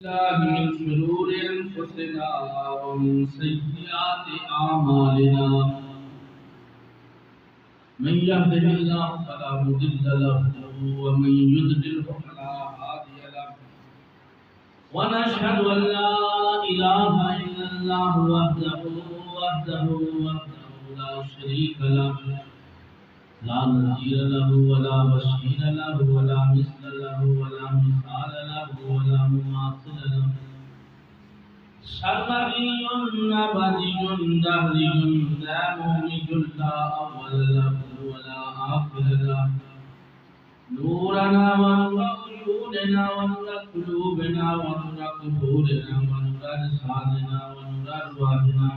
الله من شرور أنفسنا ومن سيئات أعمالنا من يهده الله فلا مضل له ومن يضلل فلا هادي له ونشهد أن لا إله إلا الله وحده لا شريك له لا نظير له ولا بشير له ولا مثل له ولا مثال له ولا مماثل له سرمدي أبدي دهري لا مهلك لا أول له ولا آخر له نورنا ونور عيوننا ونور قلوبنا ونور قبورنا ونور أجسادنا ونور أرواحنا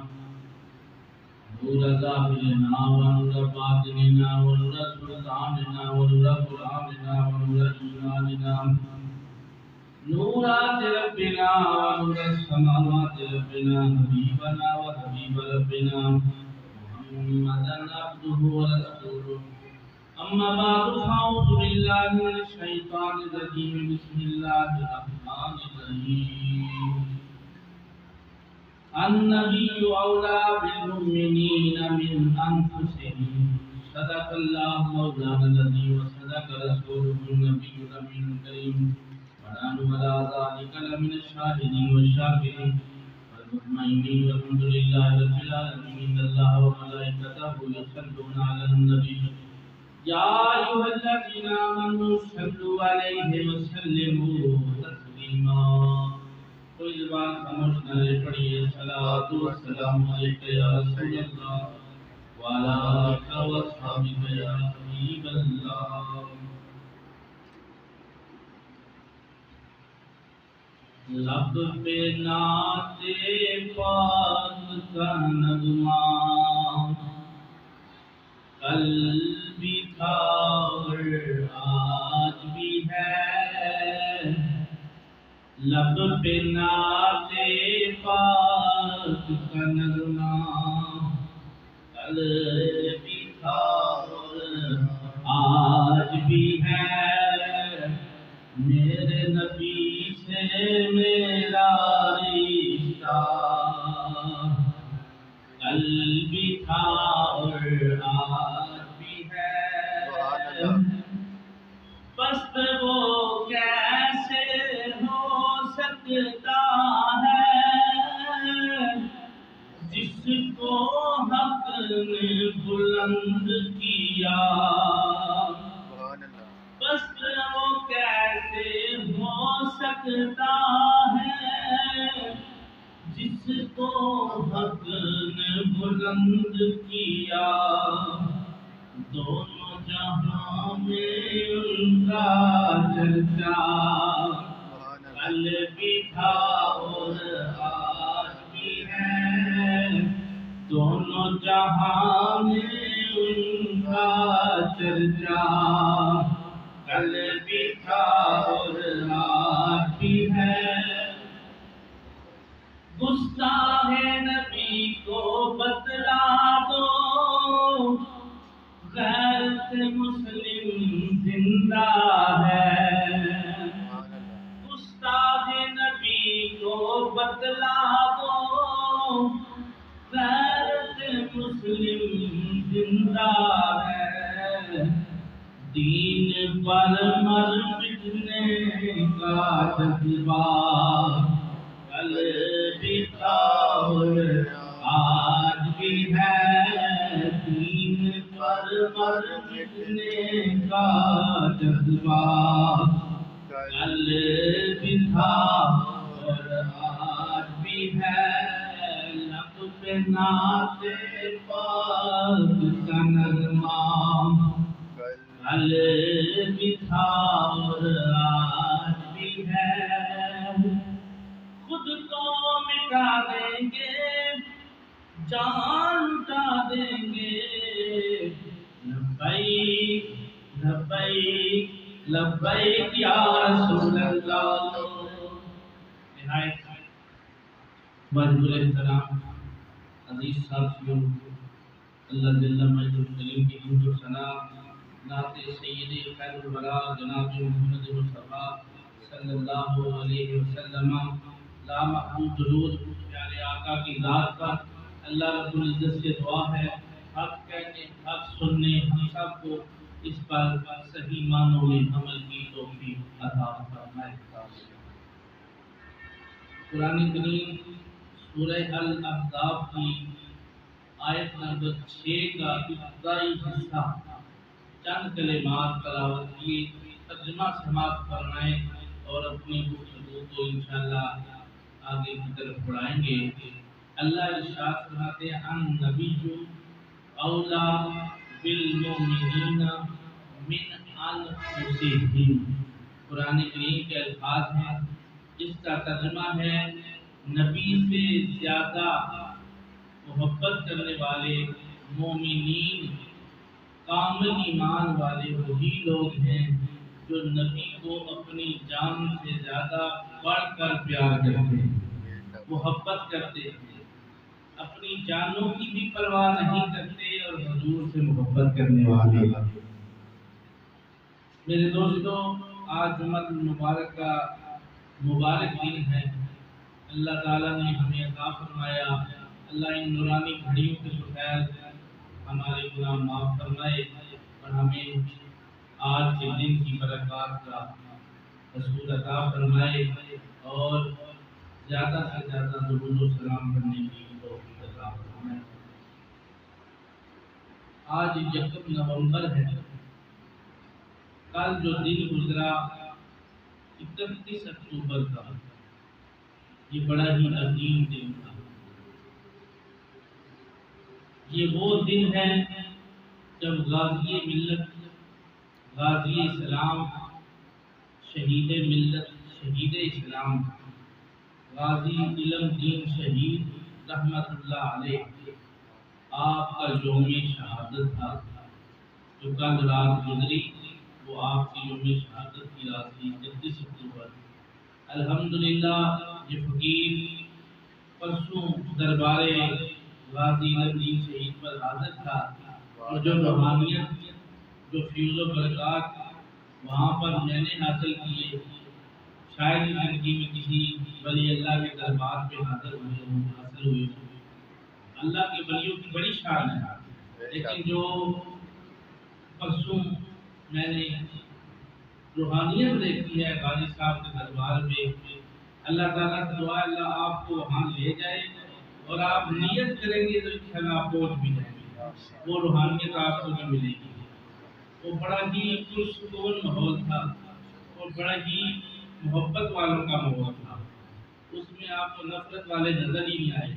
نور ظاهرنا ونور باطننا ونور سلطاننا ونور قرآننا ونور إيماننا نورات ربنا ونور السماوات ربنا حبيبنا وحبيب ربنا محمدا عبده ورسوله أما بعد فأعوذ بالله من الشيطان الرجيم بسم الله الرحمن الرحيم النبي أولى بالمؤمنين من أنفسهم صدق الله مولانا الذي وصدق رسوله النبي الأمين الكريم ونحن على ذلك لمن الشاهدين والشاكرين والمطمئنين والحمد لله رب العالمين إن الله وملائكته يصلون على النبي يا أيها الذين آمنوا صلوا عليه وسلموا تسليما کوئی زبان خاموش نہ رہ پڑیے صلوات و سلام علیک یا رسول اللہ وعلی آلک و اصحابک یا حبیب اللہ لب پہ نعت پاک کا نغمہ کل بھی تھا اور آج بھی ہے لب پہ نعت پاک کا نغمہ کل بھی تھا اور آج بھی ہے میرے نبی سے میرا رشتہ کل بھی تھا اور آج بھی ہے پست وہ کیسے ہو سکتا ہے جس کو حق نے بلند کیا پست وہ کیسے ہو سکتا ہے جس کو حق نے بلند کیا دونوں جہاں میں ان کا چرچا کل بھی تھا اور آج بھی ہے دونوں جہاں میں ان کا چرچا کل بھی تھا اور آج بھی ہے گستاخ نبی کو بتلا دو غیرت مسلم زندہ ہے گستاخ نبی کو بتلا دو غیرت مسلم زندہ ہے دین پر مر مٹنے کا جذبہ کل بھی تھا اور آج بھی ہے دین پر مر مٹنے کا جذبہ کل بھی تھا اور آج بھی ہے لب پہ نعت پاک کا نغمہ کل بھی تھا اور آج بھی ہے خود کو مٹا دیں گے جان لٹا دیں گے لبیک لبیک لبیک یا رسول اللہ نہایت واجب الاحترام عزیز ساتھیوں اللہ جل مجدہ کریم کی حمد و ثنا نعت سید خیر الورا جناب محمد مصطفیٰ صلی اللہ علیہ وسلم، لامحدود درود پیارے آقا کی ذات پر۔ اللہ رب العزت سے دعا ہے حق کہنے حق سننے ہم سب کو اس پر صحیح معنوں میں عمل کی توفیق عطا فرمائے۔ قرآن کریم سورہ الاحزاب کی آیت نمبر 6 کا ابتدائی حصہ چند کلمات تلاوت کیے، ترجمہ سماعت فرمائیں اور اپنی گفتگو کو انشاءاللہ آگے کی طرف بڑھائیں گے۔ اللہ ارشاد فرماتے ہیں النبی اولا بالمؤمنین من انفسہم۔ قرآن کریم کے الفاظ ہیں، اس کا ترجمہ ہے نبی سے زیادہ محبت کرنے والے مومنین، کامل ایمان والے وہی لوگ ہیں جو نبی کو اپنی جان سے زیادہ بڑھ کر پیار کرتے ہیں، محبت کرتے ہیں، اپنی جانوں کی بھی پرواہ نہیں کرتے اور حضور سے محبت کرنے والے۔ میرے دوستو، آج جمعہ المبارک کا مبارک دن ہے۔ اللہ تعالیٰ نے ہمیں عطا فرمایا، اللہ ان نورانی گھڑیوں کے بغیر ہمارے گناہ معاف فرمائے اور ہمیں آج کے دن کی برکات کا حصول عطا فرمائے اور زیادہ سے زیادہ درود و سلام کرنے کی توفیق عطا فرمائے۔ آج 1 نومبر ہے۔ کل جو دن گزرا 31 اکتوبر کا، یہ بڑا ہی عظیم دن تھا۔ یہ وہ دن ہے جب غازی ملت، غازی اسلام، شہید ملت، شہید اسلام، غازی علم دین شہید رحمت اللہ علیہ، آپ کا یوم شہادت تھا۔ جو کل رات گزری وہ آپ کی یوم شہادت کی رات تھی، 31 اکتوبر۔ الحمدللہ یہ فقیر پرسوں دربار غازی علم دین شہید پر حاضر تھا اور جو روحانیت، جو فیض و برکات وہاں پر میں نے حاصل کیے، شاید زندگی میں کسی ولی اللہ کے دربار پہ حاصل ہوئے۔ اللہ کے ولیوں کی بڑی شان ہے، لیکن جو پرسوں میں نے روحانیت دیکھی ہے غازی صاحب کے دربار میں، اللہ تعالیٰ سے دعا اللہ آپ کو وہاں لے جائے اور آپ نیت کریں گے تو انشاءاللہ آپ پہنچ بھی جائیں گے، وہ روحانیت آپ کو بھی ملے گی۔ وہ بڑا ہی پرسکون ماحول تھا اور بڑا ہی محبت والوں کا ماحول تھا، اس میں آپ کو نفرت والے نظر ہی نہیں آئے،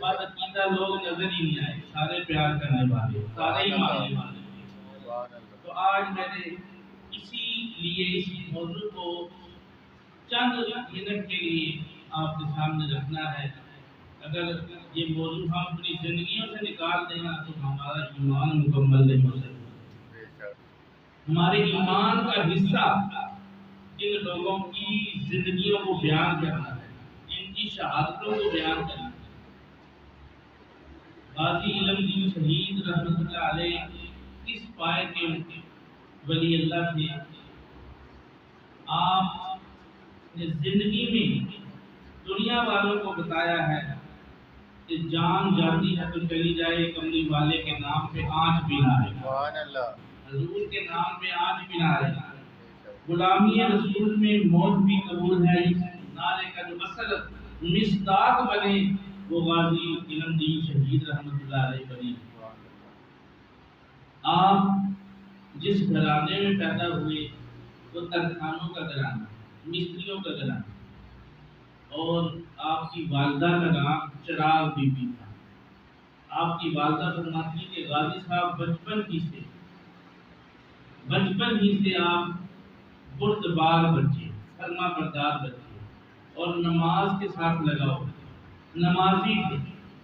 عقیدہ لوگ نظر ہی نہیں آئے، سارے پیار کرنے والے، سارے ہی ماننے والے۔ تو آج میں نے اسی لیے اس موضوع کو چند منٹ کے لیے آپ کے سامنے رکھنا ہے۔ اگر یہ موضوع ہم اپنی زندگیوں سے نکال دینا تو ہمارا ایمان مکمل نہیں ہو سکتا۔ ہمارے ایمان کا حصہ ان لوگوں کی زندگیوں کو بیان کرنا ہے، ان کی شہادتوں کو بیان کرنا ہے۔ غازی علم دین شہید رحمت اللہ علیہ کس پائے کے ولی اللہ تھے؟ آپ نے زندگی میں دنیا والوں کو بتایا ہے کہ جان جاتی ہے تو چلی جائے، کملی والے کے نام پہ آنچ بھی نہ آئے، حضور کے نام پہ آنچ بھی نہ آئے، غلامی رسول میں موت بھی قبول ہے۔ اس نعرے کا جو اصل مصداق بنے وہ غازی علم دین شہید رحمت اللہ علیہ بنی۔ آپ جس گھرانے میں پیدا ہوئے وہ ترکھانوں کا گھرانہ، مستریوں کا گھرانہ، اور آپ کی والدہ کا نام چراغ بی بی تھا۔ آپ کی والدہ فرماتی کہ غازی صاحب بچپن ہی سے آپ بردبار بچے، فرما بردار بچے اور نماز کے ساتھ لگاؤ، نمازی تھے،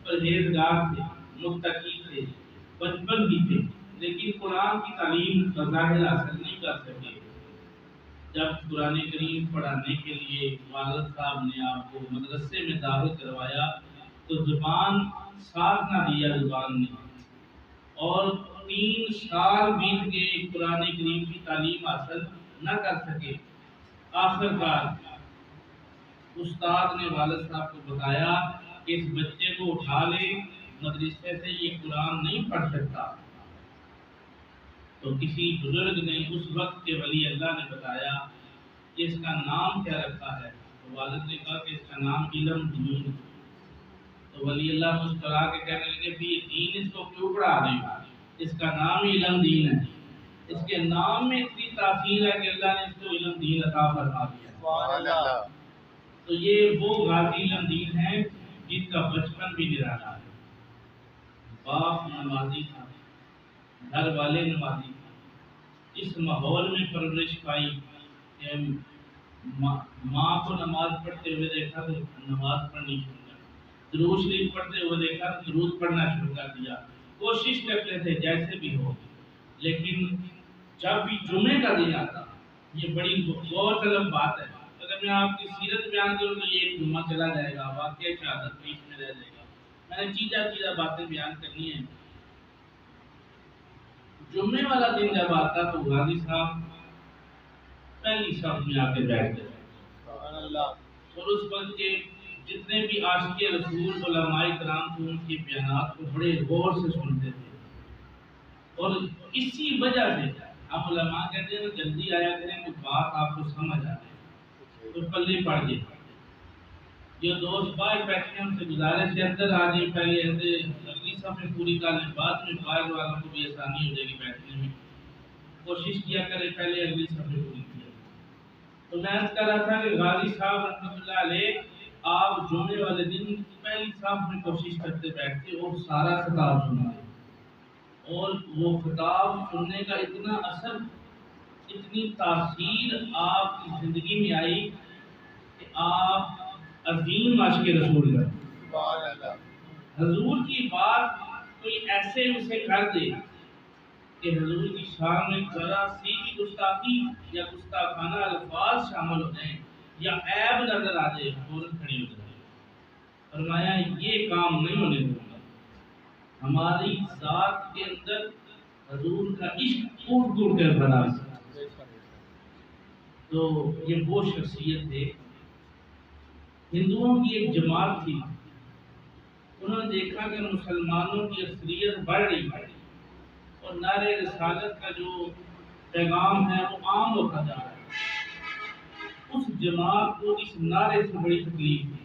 پرہیزگار تھے، متقی تھے، بچپن ہی تھے، لیکن قرآن کی تعلیم بظاہر حاصل نہیں کر سکے۔ جب قرآن کریم پڑھانے کے لیے والد صاحب نے آپ کو مدرسے میں داخل کروایا تو زبان ساتھ نہ دیا زبان نے، اور 3 سال بیت کے قرآن کریم کی تعلیم حاصل نہ کر سکے۔ آخر کار استاد نے والد صاحب کو بتایا کہ اس بچے کو اٹھا لے، مدرسے سے یہ قرآن نہیں پڑھ سکتا۔ تو کسی بزرگ نے اس وقت کے ولی اللہ نے بتایا کہ اس کا نام کیا رکھا ہے؟ تو والد نے کہا کہ اس کا نام علم دین ہے۔ تو ولی اللہ مسکرا کے کہنے لگے بھی یہ دین اس کو کیوں پڑھا رہے ہو؟ اس کا نام ہی علم دین ہے، اس کے نام میں اتنی تاثیر ہے کہ اللہ نے اس کو علم دین عطا فرما دیا۔ سبحان اللہ۔ تو یہ وہ غازی علم دین ہے جن کا بچپن بھی نرالا ہے۔ باپ نمازی تھا، گھر والے نمازی تھے، اس ماحول میں پرورش پائی کہ ماں کو نماز پڑھتے ہوئے دیکھا تو نماز پڑھنی شروع کر، درود شریف پڑھتے ہوئے دیکھا تو درود پڑھنا شروع کر دیا۔ کوشش کرتے تھے جیسے بھی ہو، لیکن جب بھی جمعے کا دن آتا، یہ بڑی غور طلب بات ہے، اگر میں آپ کی سیرت بیان کروں تو یہ ایک جمعہ چلا جائے گا، واقعہ شہادت بیچ میں رہ جائے گا، میں نے چیزہ باتیں بیان کرنی ہیں۔ جمعے والا دن جب آتا تو غازی صاحب پہلی صف میں آ کے بیٹھتے تھے، سبحان اللہ۔ اور اس وقت کے جتنے بھی عاشق رسول علماء کرام تھے ان کے بیانات کو بڑے غور سے سنتے تھے، اور اسی وجہ سے ہم علماء کہتے ہیں جلدی آیا کریں کہ بات آپ کو سمجھ آ جائے تو پلے پڑ جائے۔ جو دوست باہر بیٹھے ہیں ان سے گزارش ہے اندر آ جائیں، پہلے ایسے اگلی صفحے پوری کر لیں، بعد میں باہر والوں کو بھی آسانی ہو جائے گی بیٹھنے میں، کوشش کیا کریں پہلے اگلی صفحے پوری کیا۔ تو میں عرض کر رہا تھا کہ غازی صاحب رحمۃ اللہ علیہ آپ جمعے والے دن پہلی صف میں کوشش کرتے بیٹھتے اور سارا خطاب سنتے، اور وہ خطاب سننے کا اتنا اثر، اتنی تاثیر آپ کی زندگی میں آئی کہ آپ عظیم عاشق رسول ہیں۔ سبحان اللہ۔ حضور کی بات کوئی ایسے اسے کر دے کہ حضور کی شان میں ذرا سی بھی گستاخی یا گستاخانہ الفاظ شامل ہو جائیں یا عیب نظر آ جائے، فوراً کھڑی ہو جائے۔ فرمایا یہ کام نہیں ہونے دوں گا، ہماری ذات کے اندر حضور کا عشق ٹوٹ ٹوٹ کر بنا۔ تو یہ وہ شخصیت ہے۔ ہندوؤں کی ایک جماعت تھی، انہوں نے دیکھا کہ مسلمانوں کی اکثریت بڑھ رہی ہے اور نعرے رسالت کا جو پیغام ہے وہ عام ہوتا جا رہا ہے۔ اس جماعت کو اس نعرے سے بڑی تکلیف تھی،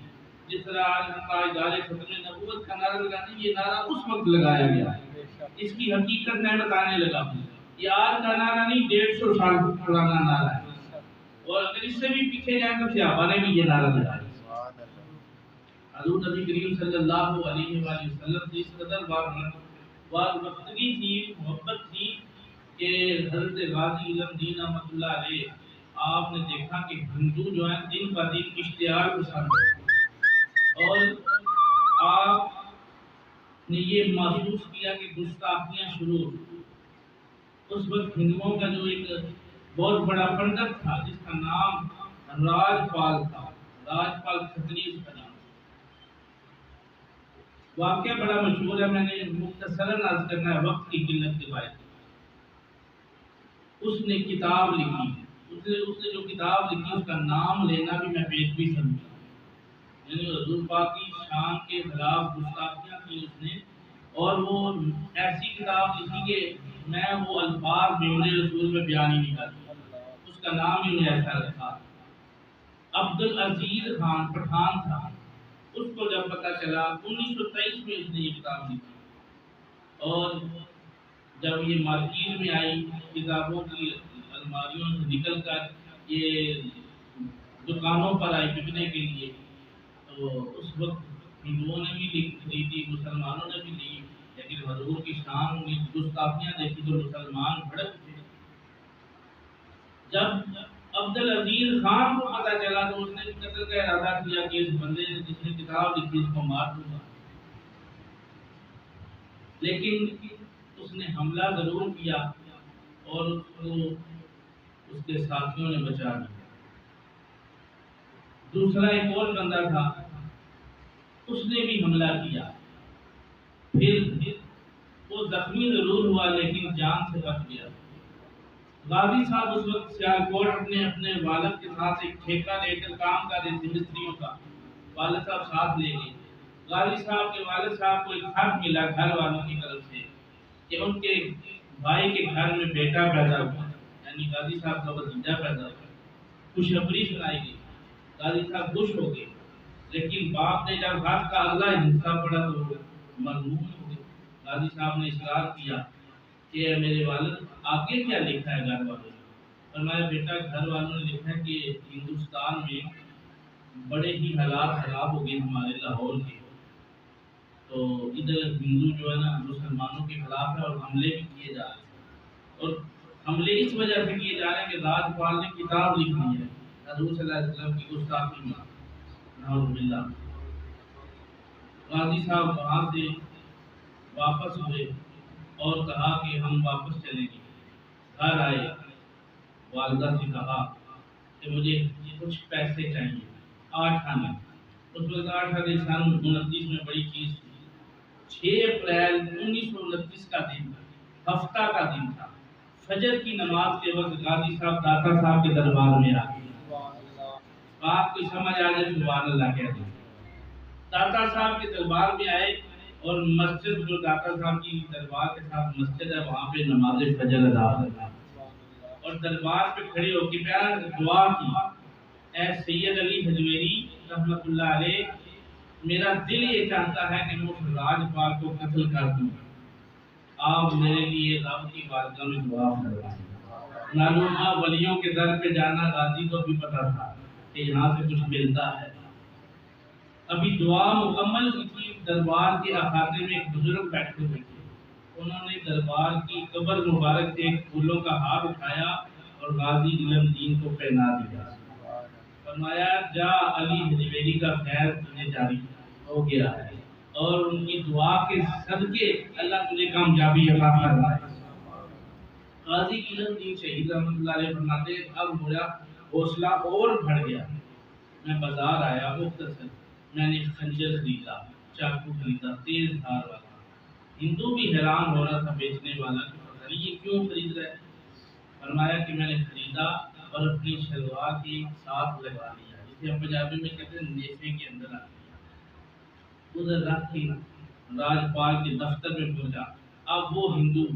جس طرح آج ہم تاجدار ختم نبوت کا نعرہ لگاتے ہیں، یہ نعرہ اس وقت لگایا گیا ہے، اس کی حقیقت میں بتانے لگا ہوں۔ یہ آج کا نعرہ نہیں، 150 سال پرانا نعرہ ہے، اور اگر اس سے بھی پیچھے جائیں تو صحابہ نے بھی یہ نعرہ لگایا۔ حضور نبی کریم صلی اللہ علیہ وآلہ وسلم کی اس قدر وابستگی تھی، محبت تھی کہ حضرت غازی علم دین رحمۃ اللہ علیہ آپ نے دیکھا کہ ہندو جو ہیں دن بہ دن اشتعال پسند ہے، اور آپ نے یہ محسوس کیا کہ گستاخیاں شروع ہوئی۔ اس وقت ہندوؤں کا جو ایک بہت بڑا پنڈت تھا جس کا نام راجپال تھا، راجپال کھتری اس کا نام، واقعہ بڑا مشہور ہے، میں نے مختصراً عرض کرنا ہے وقت کی قلت کے باعث۔ اس نے کتاب لکھی، اس نے جو کتاب لکھی اس کا نام لینا بھی میں پیش بھی سمجھا، یعنی حضور پاک کی شان کے خلاف گستاخیاں کی اس نے، اور وہ ایسی کتاب لکھی کہ میں وہ الفاظ میمون رسول میں بیان ہی نہیں کر سکتا، اس کا نام ہی انہیں ایسا رکھا۔ عبدالعزیز خان پٹھان تھا، اس کو جب پتہ چلا 1923 میں اس نے یہ کتاب لکھی، اور جب یہ مارکیٹ میں آئی کتابوں کی الماریوں سے نکل کر یہ دکانوں پر آئی بکنے کے لیے، تو اس وقت ہندوؤں نے بھی لی تھی، مسلمانوں نے بھی لی، لیکن حضور کی شان میں گستاخیاں دیکھی تو مسلمان بھڑک تھے۔ جب عبدالعزیز خان کو پتہ چلا تو اس نے قتل کا ارادہ کیا کہ اس بندے نے جس نے کتاب لکھی اس کو مار دوں گا، لیکن اس نے حملہ ضرور کیا اور اس کو اس کے ساتھیوں نے بچا لیا۔ دوسرا ایک اور بندہ تھا، اس نے بھی حملہ کیا، پھر وہ زخمی ضرور ہوا لیکن جان سے بچ گیا۔ غازی صاحب اس وقت سیالکوٹ اپنے والد کے ساتھ ایک ٹھیکہ لے کر کام کر رہے تھے مستریوں کا، والد صاحب ساتھ لے گئے۔ غازی صاحب کے والد صاحب کو ایک خط ملا گھر والوں کی طرف سے کہ ان کے بھائی کے گھر میں بیٹا پیدا ہوا، یعنی غازی صاحب کا بھتیجا پیدا ہوا۔ خوشخبری سنائی گئی، غازی صاحب خوش ہو گئے، لیکن باپ نے جب خط کا اگلا حصہ پڑھا تو مغموم ہو گئے۔ غازی صاحب نے اصرار کیا کہ اے میرے والد آگے کیا لکھا ہے گھر والوں نے؟ فرمایا بیٹا گھر والوں نے لکھا ہے کہ ہندوستان میں بڑے ہی حالات خراب ہو گئے ہمارے لاہور کے، تو ادھر ہندو جو ہے نا مسلمانوں کے خلاف ہے اور حملے بھی کیے جا رہے ہیں، اور حملے اس وجہ سے کیے جا رہے ہیں کہ راجپال نے کتاب لکھی ہے حضور صلی اللہ علیہ وسلم کی گستاخی میں، نعوذ باللہ۔ غازی صاحب وہاں سے واپس ہوئے اور کہا کہ ہم واپس چلیں گے۔ گھر آئے، والدہ سے کہا کہ مجھے کچھ پیسے چاہیے، 8 آنے۔ اس وقت 8 آنے سن 29 میں بڑی چیز تھی۔ 6 اپریل 1929 کا دن ہفتہ کا دن تھا۔ فجر کی نماز کے وقت غازی صاحب داتا صاحب کے دربار میں آ گئے۔ آپ کو سمجھ آ جائے سبحان اللہ کہہ دیں۔ داتا صاحب کے دربار میں آئے اور مسجد جو داتا صاحب کی دربار کے ساتھ مسجد ہے وہاں پہ نماز فجر ادا کرنا، اور دربار پہ کھڑے ہو کے پیار دعا کی، اے سید علی حجویری رحمۃ اللہ علیہ، میرا دل یہ چاہتا ہے کہ میں اس راجپال کو قتل کر دوں، آپ میرے لیے رب کی بارگاہ میں دعا فرمائیں۔ معلوم ولیوں کے در پہ جانا غازی کو بھی پتا تھا کہ یہاں سے کچھ ملتا ہے۔ ابھی دعا مکمل ہوئی تھی، دربار کے احاطے میں ایک بزرگ بیٹھے ہوئے تھے، انہوں نے دربار کی قبر مبارک سے ایک پھولوں کا ہار اٹھایا اور غازی علم دین کو پہنا دیا۔ فرمایا جا علی حجویری کا خیر تجھے جاری ہو گیا ہے، اور ان کی دعا کے صدقے اللہ تجھے کامیابی عطا فرمائے۔ غازی علم دین شہید رحمۃ اللہ علیہ فرماتے ہیں اب میرا حوصلہ اور بڑھ گیا، میں بازار آیا، مختصر میں نے خنجر خریدا، چاقو خریدا، تیز دھار والا۔ ہندو بھی حیران ہو رہا تھا بیچنے والا کہ پتہ نہیں یہ کیوں خرید رہا ہے۔ فرمایا کہ میں نے خریدا اور اپنی شلوار کے ساتھ لگا لیا، جسے ہم پنجابی میں کہتے ہیں نیفے کے اندر آ گیا، ادھر رکھ کے راجپال کے دفتر میں پہنچا۔ اب وہ ہندو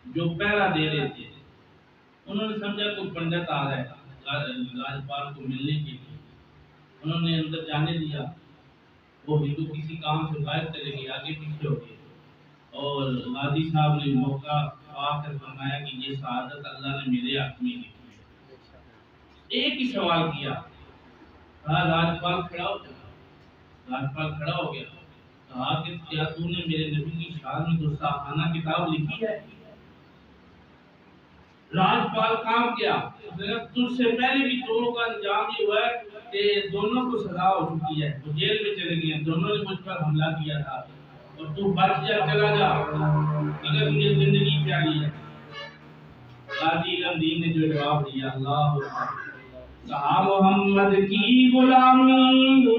جو پہرا دے رہے تھے انہوں نے سمجھا کوئی پنڈت آ رہا ہے راجپال کو ملنے کے لیے، انہوں نے اندر جانے دیا۔ وہ ہندو کسی کام سے باہر چلے گئے، آگے پیچھے ہو گئے، اور غازی صاحب نے موقع پا کر فرمایا کہ یہ سعادت اللہ نے میرے حق میں لکھی ہے۔ ایک ہی سوال کیا، کہا راجپال کھڑا ہو گیا، راجپال کھڑا ہو گیا، کہا کہ کیا تو نے میرے نبی کی شان میں گستاخانہ کتاب لکھی ہے؟ راجپال کام کیا، تجھ سے پہلے بھی دونوں کا انجام یہ ہوا ہے کہ دونوں کو سزا ہو چکی ہے، وہ جیل میں چلے گئے ہیں، دونوں نے مجھ پر حملہ کیا تھا، اور تو بچ جا، چلا جا اگر تجھے زندگی پیاری ہے۔ غازی علم دین نے جو جواب دیا، اللہ کہا محمد کی غلامی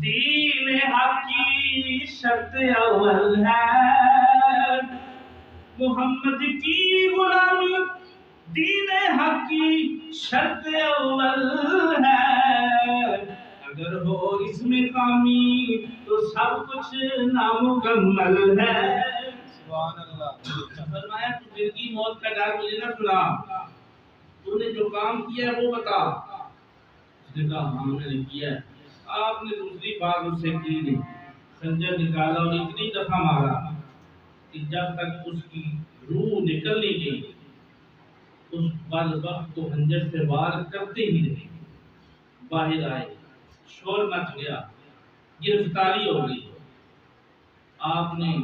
دین حق کی شرط اول ہے، محمد کی غلامی دین حق کی شرط اول ہے، اگر ہو اس میں خامی تو سب کچھ نامکمل ہے۔ سبحان اللہ۔ فرمایا تو دل کی موت کا ڈر مجھے نہ سنا، تو نے جو کام کیا ہے وہ بتا۔ اس نے کہا ہاں میں نے کیا ہے۔ آپ نے دوسری بات اس سے کی نہیں، خنجر نکالا اور اتنی دفعہ مارا کہ جب تک اس کی روح نکل نہیں گئی، اس بعد وقت کو خنجر سے وار کرتے ہی رہے۔ باہر آئے، شور مچ گیا، گرفتاری ہو گئی۔ آپ نے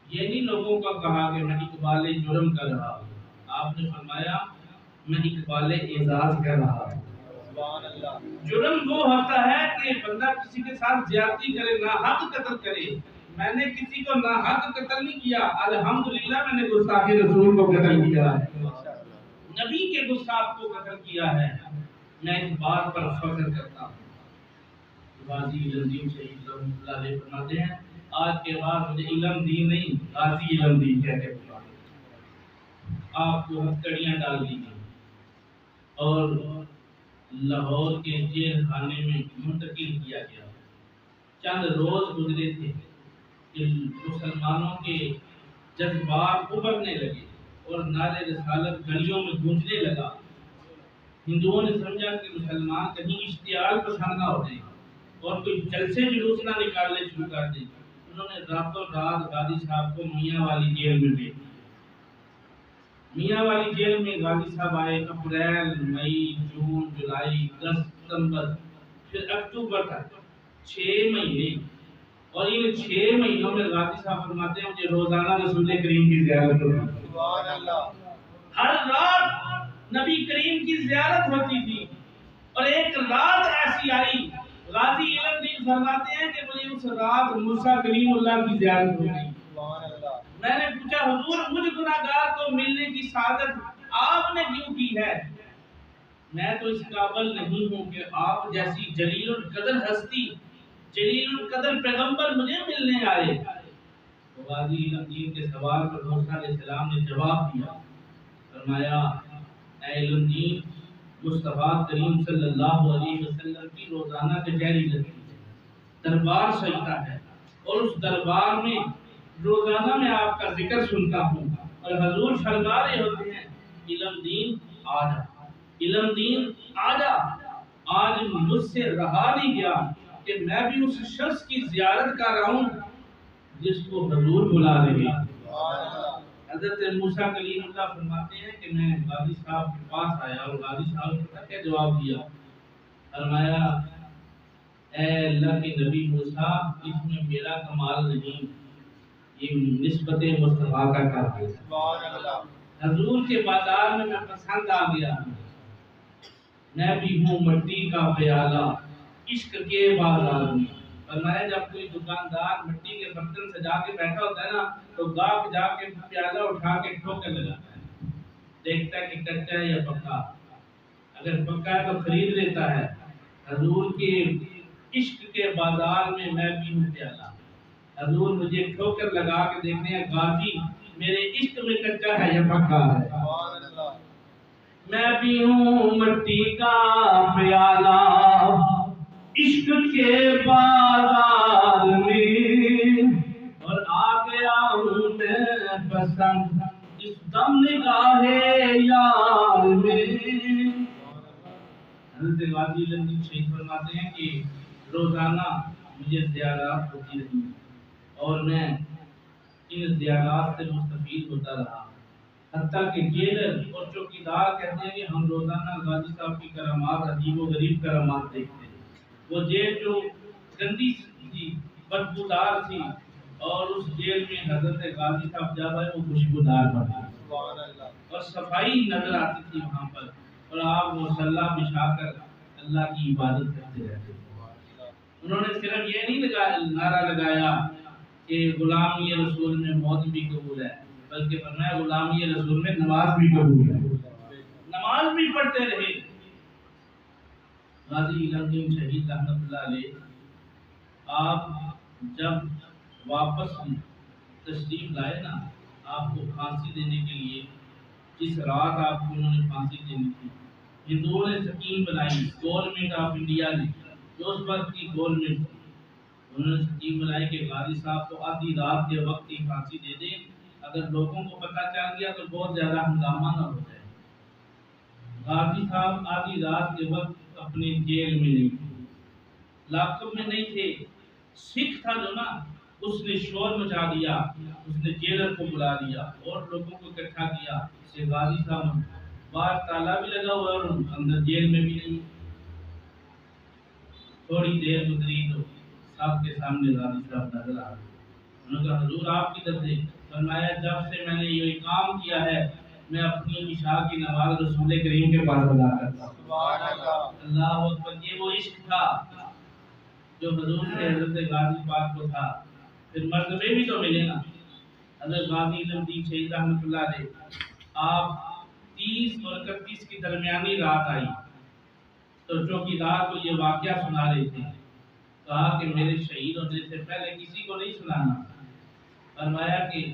یہ نہیں لوگوں کا کہا کہ میں اقبال جرم کر رہا ہوں، آپ نے فرمایا میں اقبال اعزاز کر رہا ہوں۔ سبحان اللہ۔ جرم وہ ہوتا ہے کہ بندہ کسی کے ساتھ زیادتی کرے، ناحق قتل کرے۔ میں نے کسی کو ناحق قتل نہیں کیا، الحمدللہ میں نے گستاخ رسول کو قتل کیا ہے، نبی کے گستاخ کو قتل کیا ہے، میں اس بات پر فخر کرتا ہوں۔ غازی علم دین شہید رحمۃ اللہ علیہ فرماتے ہیں آج کے بعد مجھے علم دین نہیں غازی علم دین کہہ کے پکارو۔ آپ کو ہتھکڑیاں ڈال دی گئی اور لاہور کے جیل خانے میں منتقل کیا گیا۔ چند روز گزرے تھے کہ مسلمانوں کے جذبات ابھرنے لگے اور نعرہ رسالت گلیوں میں گونجنے لگا۔ ہندوؤں نے سمجھا کہ مسلمان کہیں اشتعال پسند نہ ہو جائیں اور کوئی جلسے جلوس نہ نکالنے شروع کر دیں۔ انہوں نے راتوں رات غازی صاحب کو میاں والی جیل میں بھیج دیا۔ میاں والی جیل میں غازی صاحب آئے اپریل، مئی، جون، جولائی، 10 ستمبر، پھر اکتوبر تک 6 مہینے، اور ان 6 مہینوں میں غازی صاحب فرماتے ہیں مجھے روزانہ رسول کریم کی زیارت ہوتی تھی۔ سبحان اللہ۔ ہر رات نبی کریم کی زیارت ہوتی تھی، اور ایک رات ایسی آئی غازی علم دین فرماتے ہیں کہ مجھے اس رات موسیٰ کلیم اللہ کی زیارت ہو گئی۔ سبحان اللہ۔ میں نے پوچھا حضور مجھ گناہگار کو ملنے کی سعادت آپ نے کیوں کی ہے؟ میں تو اس قابل نہیں ہوں کہ آپ جیسی جلیل القدر ہستی، جلیل القدر پیغمبر مجھے ملنے آئے۔ تو غازی علم دین کے سوال پر موسیٰ علیہ السلام نے جواب دیا، فرمایا اے علم دین، مصطفیٰ کریم صلی اللہ علیہ وسلم کی روزانہ کچہری لگتی ہے، دربار سجتا ہے، اور اس دربار میں روزانہ میں آپ کا ذکر سنتا ہوں، اور حضور فرما رہے ہوتے ہیں علم دین آجا، علم دین آجا۔ آج مجھ سے رہا نہیں گیا کہ میں بھی اس شخص کی زیارت کر رہا ہوں جس کو حضور بلا رہے ہیں۔ سبحان اللہ۔ حضرت موسیٰ کلیم اللہ فرماتے ہیں کہ میں غازی صاحب کے پاس آیا اور غازی صاحب نے کیا جواب دیا؟ فرمایا اے اللہ کے نبی موسیٰ، اس میں میرا کمال نہیں، یہ نسبت مصطفیٰ کا کام ہے۔ سبحان اللہ۔ حضور کے بازار میں پسند آ گیا، میں بھی ہوں مٹی کا پیالہ عشق کے بازار میں۔ فرمایا جب کوئی دکاندار مٹی کے برتن سجا کے بیٹھا ہوتا ہے نا تو گاہک جا کے پیالہ اٹھا کے ٹھوکر لگاتا ہے، دیکھتا ہے کہ کچا ہے یا پکا، اگر پکا ہے تو خرید لیتا ہے۔ حضور کے عشق کے بازار میں بھی ہوں پیالہ، حضور مجھے ٹھوکر لگا کے دیکھنے ہیں غازی میرے عشق میں کچا ہے یا پکا ہے۔ سبحان اللہ۔ میں بھی ہوں مٹی کا پیالہ عشق کے بازار میں، اور آ گیا ہوں میں پسند اس دم نگاہ یار میں۔ حضرت غازی علم دین شہید فرماتے ہیں کہ روزانہ مجھے زیارات ہوتی رہی اور میں ان زیارات سے مستفید ہوتا رہا، حتیٰ کہ جیلر اور چوکیدار کہتے ہیں کہ ہم روزانہ غازی صاحب کی کرامات، عجیب و غریب کرامات دیکھتے ہیں۔ وہ جیل جو گندی تھی، بدبودار تھی، اور اس جیل میں حضرت غازی صاحب جب آئے وہ خوشبودار بنا، سبحان اللہ۔ اور صفائی نظر آتی تھی وہاں پر، اور آپ مصلی بچھا کر اللہ کی عبادت کرتے رہتے تھے۔ انہوں نے صرف یہ نہیں نعرہ لگایا کہ غلامی رسول میں موت بھی قبول ہے، بلکہ فرمایا غلامی رسول میں نماز بھی قبول ہے، نماز بھی پڑھتے رہے۔ غازی علم دین شہید رحمۃ اللہ علیہ آپ جب واپس تشریف لائے نا، آپ کو پھانسی دینے کے لیے جس رات آپ کو انہوں نے پھانسی دینی تھی، ہندوؤں نے سکیم بنائی، گورنمنٹ آف انڈیا نے جو اس وقت کی گورنمنٹ تھی، انہوں نے سکیم بنائی کہ غازی صاحب کو آدھی رات کے وقت ہی پھانسی دے دیں، اگر لوگوں کو پتہ چل گیا تو بہت زیادہ ہنگامہ نہ ہو جائے۔ غازی صاحب آدھی رات کے وقت اپنے جیل میں نہیں تھے، لاکب میں نہیں تھے، سکھ تھا جو نا، اس نے شور مچا دیا، اس نے جیلر کو بلا لیا اور لوگوں کو اکٹھا کیا کہ غازی صاحب باہر تالا بھی لگا ہوا اور اندر جیل میں بھی نہیں۔ تھوڑی دیر گزری تو سب کے سامنے غازی صاحب نظر آ گئے۔ انہوں نے کہا حضور آپ کی طرف سے؟ فرمایا جب سے میں نے یہ کام کیا ہے میں اپنی عشاء کی نماز رسول کریم کے پاس ادا کرتا ہوں۔ سبحان اللہ۔ اللہ اکبر، یہ وہ عشق تھا جو حضور سے حضرت غازی پاک کو تھا۔ پھر مرتبے بھی تو ملے نا۔ حضرت غازی علم دین شہید رحمۃ اللہ علیہ آپ 30 اور 31 کی درمیانی رات آئی تو چوکیدار کو یہ واقعہ سنا رہے تھے، کہا کہ میرے شہید ہونے سے پہلے کسی کو نہیں سنانا۔ فرمایا کہ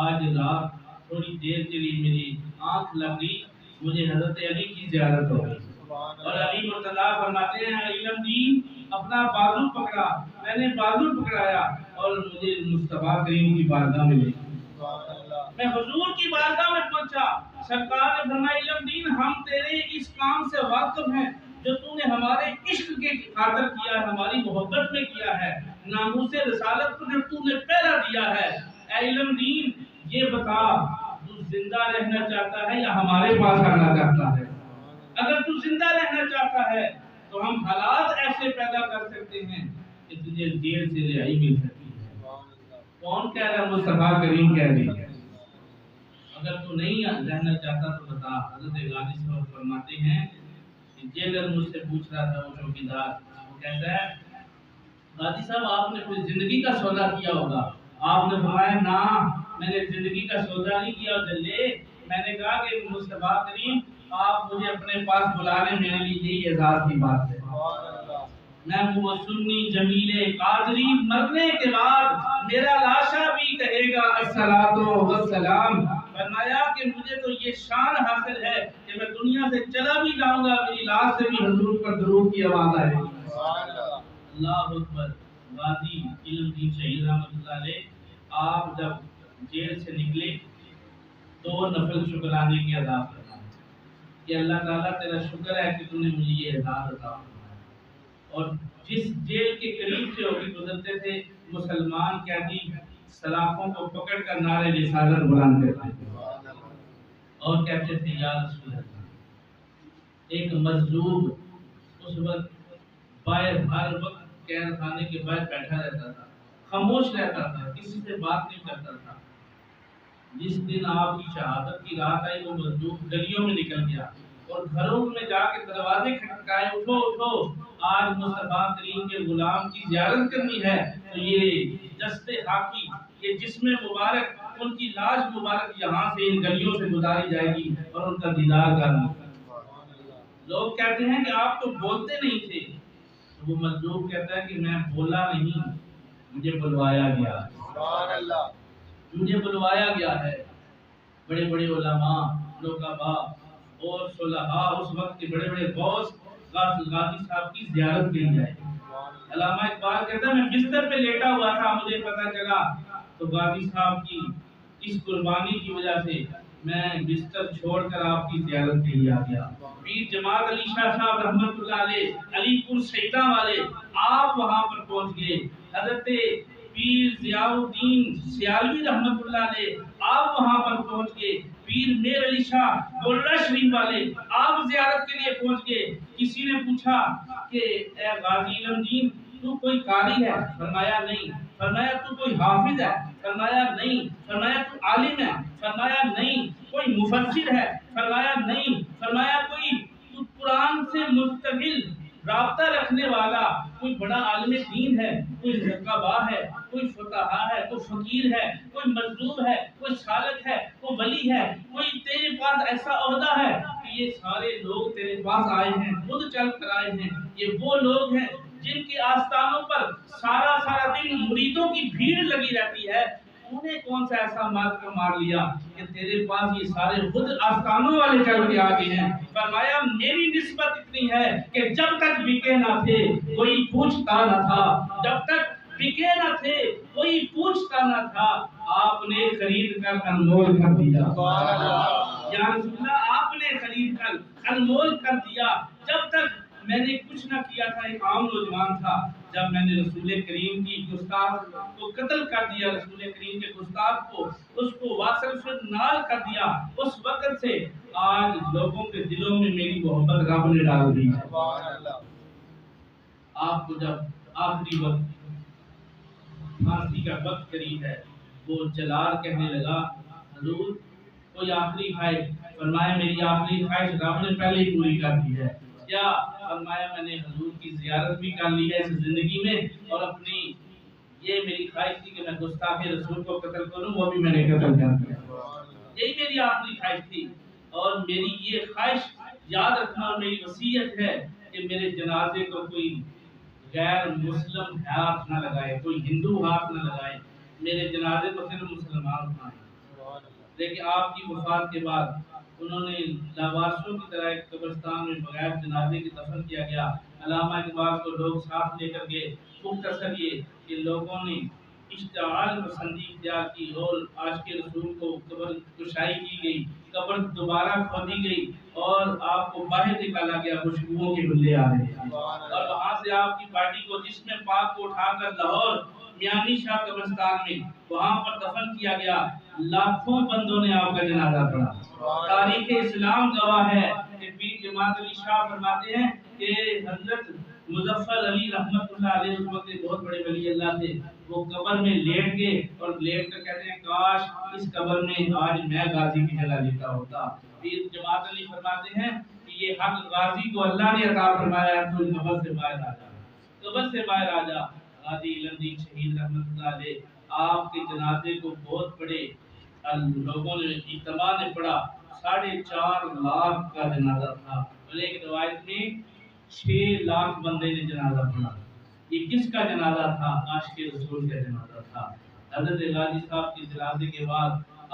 آج رات تھوڑی دیر کے لیے میری آنکھ لگ گئی، مجھے حضرت علی کی زیارت ہو گئی۔ اور علی مرتضیٰ فرماتے ہیں علم دین اپنا بازو پکڑا، میں نے بازو پکڑایا اور مجھے مصطفیٰ کریم کی بارگاہ میں لے گیا۔ میں حضور کی بارگاہ میں پہنچا، سرکار نے فرمایا علم دین ہم تیرے اس کام سے واقف ہیں جو تو نے ہمارے عشق کے خاطر کیا ہے، ہماری محبت میں کیا ہے، ناموس رسالت کو جو تو نے پہرا دیا ہے۔ اے علم دین یہ بتا تو زندہ رہنا چاہتا ہے یا ہمارے پاس آنا چاہتا ہے؟ اگر تو زندہ رہنا چاہتا ہے تو ہم حالات ایسے پیدا کر سکتے ہیں کہ تجھے جیل سے رہائی مل سکتی ہے۔ کون کہہ رہا ہے؟ مصطفیٰ کریم کہہ رہی ہے۔ اگر تو نہیں رہنا چاہتا تو بتا۔ حضرت غازی صاحب فرماتے ہیں کہ جیلر مجھ سے پوچھ رہا تھا، وہ چوکیدار، وہ کہتا ہے غازی صاحب آپ نے کوئی زندگی کا سودا کیا ہوگا؟ آپ نے فرمایا نہ، میں نے زندگی کا سودا نہیں کیا جلے، میں نے کہا کہ مصطفیٰ کریم آپ مجھے اپنے پاس بلا لیں، میرے لیے یہی اعزاز کی بات ہے۔ میں وہ سنی جمیل قادری مرنے کے بعد میرا لاشا بھی کہے گا الصلاۃ والسلام۔ فرمایا کہ مجھے تو یہ شان حاصل ہے کہ میں دنیا سے چلا بھی جاؤں گا، میری لاش سے بھی حضور پر درود کی آواز آئے گی۔ اللہ اکبر۔ غازی علم دین شہید رحمۃ اللہ علیہ آپ جب جیل سے نکلے 2 نفل شکرانے کی ادا کرنا کہ اللہ تعالیٰ تیرا شکر ہے کہ تو نے مجھے یہ اعزاز عطا فرمایا۔ اور جس جیل کے قریب سے ہوگی گزرتے تھے مسلمان قیدی سلاخوں کو پکڑ کر نعرے رسالت بلند کرتے تھے اور کہتے تھے یا رسول اللہ۔ ایک مظلوم اس وقت باہر ہر وقت قید خانے کے باہر بیٹھا رہتا تھا، خاموش رہتا تھا، کسی سے بات نہیں کرتا تھا۔ جس دن آپ کی شہادت کی رات آئی وہ مظلوم گلیوں میں نکل گیا اور گھروں میں جا کے دروازے کھٹکائے، اٹھو اٹھو، آج مصطفیٰ کریم کے غلام کی زیارت کرنی ہے تو یہ دست حاکی، یہ جسم مبارک، ان کی لاش مبارک یہاں سے ان گلیوں سے گزاری جائے گی اور ان کا دیدار کرنا۔ لوگ کہتے ہیں کہ آپ تو بولتے نہیں تھے، تو وہ مظلوم کہتا ہے کہ میں بولا نہیں، مجھے بلوایا گیا، مجھے بلوایا گیا ہے۔ بڑے بڑے علماء، نقباء اور صلحاء اس وقت کے بڑے بڑے غوث غازی صاحب کی زیارت کے لیے آئے۔ علامہ اقبال کہتا ہے میں بستر پہ لیٹا ہوا تھا، مجھے پتہ چلا تو غازی صاحب کی اس قربانی کی وجہ سے میں بستر چھوڑ کر آپ کی زیارت کے لیے آ گیا۔ پیر جماعت علی شاہ صاحب رحمۃ اللہ علیہ علی پور سیدہ والے آپ وہاں پر پہنچ گئے۔ حضرت پیر ضیاء الدین سیالوی رحمۃ اللہ علیہ آپ وہاں پر پہنچ گئے۔ پیر میر علی شاہ بولرا شریف والے آپ زیارت کے لیے پہنچ گئے۔ کسی نے پوچھا کہ اے غازی علم دین تو کوئی قاری ہے؟ فرمایا نہیں۔ فرمایا تو کوئی حافظ ہے؟ فرمایا نہیں۔ فرمایا تو عالم ہے؟ فرمایا نہیں۔ کوئی مفسر ہے؟ فرمایا نہیں۔ فرمایا کوئی تو قرآن سے مستقل رابطہ رکھنے والا کوئی بڑا عالم دین ہے؟ کوئی نقبہ ہے؟ کوئی فقہا ہے؟ کوئی فقیر ہے؟ کوئی مظلوم ہے؟ کوئی سالک ہے؟ کوئی ولی ہے؟ کوئی تیرے پاس ایسا عہدہ ہے کہ یہ سارے لوگ تیرے پاس آئے ہیں، خود چل کر آئے ہیں؟ یہ وہ لوگ ہیں جن کے آستانوں پر سارا دن مریدوں کی بھیڑ لگی رہتی ہے، انہیں کون سا ایسا مار لیا کہ تیرے پاس یہ سارے خود آستانوں والے چل کے آگے ہیں؟ فرمایا میری نسبت اتنی ہے کہ جب تک بکے نہ تھے کوئی پوچھتا نہ تھا، جب تک بکے نہ تھے کوئی پوچھتا نہ تھا، آپ نے خرید کر انمول کر دیا۔ یا رسول اللہ آپ نے خرید کر انمول کر دیا۔ جب تک میں نے کچھ نہ کیا تھا، ایک عام نوجوان تھا، جب میں نے رسول کریم کی گستاخ کو قتل کر دیا، رسول کریم کے گستاخ کو اس کو واصل سے نال کر دیا، اس وقت سے آج لوگوں کے دلوں میں میری محبت رب نے ڈال دی ہے۔ آپ کو جب آخری وقت پھانسی کا وقت قریب ہے، وہ جلال کہنے لگا حضور کوئی آخری خواہش؟ فرمایا میری آخری خواہش رب نے پہلے ہی پوری کر دی ہے۔ کیا؟ فرمایا میں نے حضور کی زیارت بھی کر لی ہے اس زندگی میں، اور اپنی یہ میری خواہش تھی کہ میں گستاخ رسول کو قتل کروں، وہ بھی میں نے قتل کر دیا۔ یہی میری آخری خواہش تھی، اور میری یہ خواہش یاد رکھنا اور میری وصیت ہے کہ میرے جنازے کو کوئی غیر مسلم ہاتھ نہ لگائے، کوئی ہندو ہاتھ نہ لگائے، میرے جنازے کو صرف مسلمان اٹھائیں۔ لیکن آپ کی وفات کے بعد انہوں نے لاوارثوں کی طرح ایک قبرستان میں بغیر جنازے کے دفن کیا گیا۔ علامہ اقبال کو لوگ ساتھ لے کر گئے۔ مختصر یہ کہ لوگوں نے اشتعال پسندی اختیار کی اور عاشق رسول کو قبر کشائی کی گئی، قبر دوبارہ کھودی گئی اور آپ کو باہر نکالا گیا، خوشبوؤں کے بلے آ رہے ہیں، اور وہاں سے آپ کی باڈی کو جسم پاک کو اٹھا کر لاہور میانی شاہ قبرستان میں وہاں پر دفن کیا گیا۔ لاکھوں بندوں نے آپ کا جنازہ پڑھا۔ تاریخ اسلام گواہ ہے کہ پیر جماعت علی شاہ فرماتے ہیں کہ حضرت مظفر علی رحمت اللہ علیہ اس وقت بہت بڑے ولی اللہ تھے، وہ قبر میں لیٹ گئے اور لیٹ کر کہتے ہیں کاش اس قبر میں آج میں غازی کی جگہ لیتا ہوتا۔ پیر جماعت علی فرماتے ہیں کہ یہ حق غازی کو اللہ نے عطا فرمایا، تو قبر سے باہر آ جا، قبر سے باہر آ جا۔ غازی علم دین شہید رحمت اللہ علیہ آپ کے جنازے کو بہت بڑے لوگوں نے اجتماع نے پڑھا، 4.5 لاکھ کا جنازہ تھا، اور ایک روایت میں 6 لاکھ بندے نے جنازہ پڑھا۔ یہ کس کا جنازہ تھا؟ عاشق رسول کا جنازہ تھا۔ حضرت غازی صاحب کے جنازے کے بعد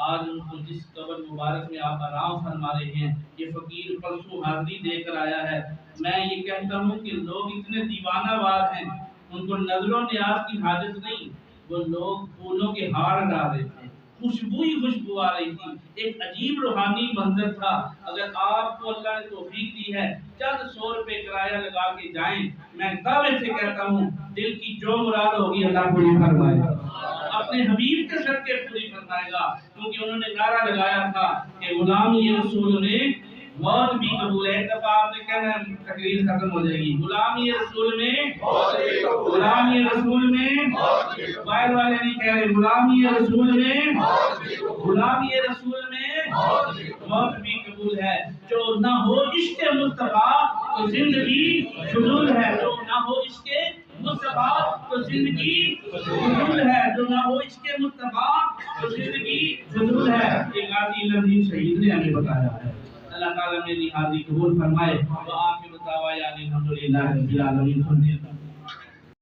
آج ان کو جس قبر مبارک میں آپ آرام فرما رہے ہیں، یہ فقیر پرسوں حاضری دے کر آیا ہے۔ میں یہ کہتا ہوں کہ لوگ اتنے دیوانہ وار ہیں، ان کو نظر و نیاز کی حاجت نہیں، وہ لوگ پھولوں کے ہار ڈال رہے تھے، خوشبو ہی خوشبو آ رہی تھی، ایک عجیب روحانی منظر تھا۔ اگر آپ کو اللہ نے توفیق دی ہے چند 100 روپے کرایہ لگا کے جائیں، میں دعوے سے کہتا ہوں دل کی جو مراد ہوگی اللہ پوری فرمائے گا، اپنے حبیب کے صدقے پوری فرمائے گا، کیونکہ انہوں نے نعرہ لگایا تھا کہ غلامی رسول نے موت بھی قبول ہے۔ ایک دفعہ آپ نے کہنا ہے تقریر ختم ہو جائے گی، غلامی رسول میں غلامی رسول میں موبائل والے نہیں کہہ رہے، غلامی رسول میں غلامی رسول میں موت بھی قبول ہے۔ جو نہ ہو عشق مصطفیٰ تو زندگی فضول ہے، جو نہ ہو عشق مصطفیٰ تو زندگی فضول ہے، جو نہ ہو عشق مصطفیٰ تو زندگی فضول ہے۔ یہ غازی علم دین شہید نے ہمیں بتایا ہے۔ اللہ تعالیٰ میری حاضری قبول فرمائے۔ وآخر دعوانا الحمدللہ رب العالمین۔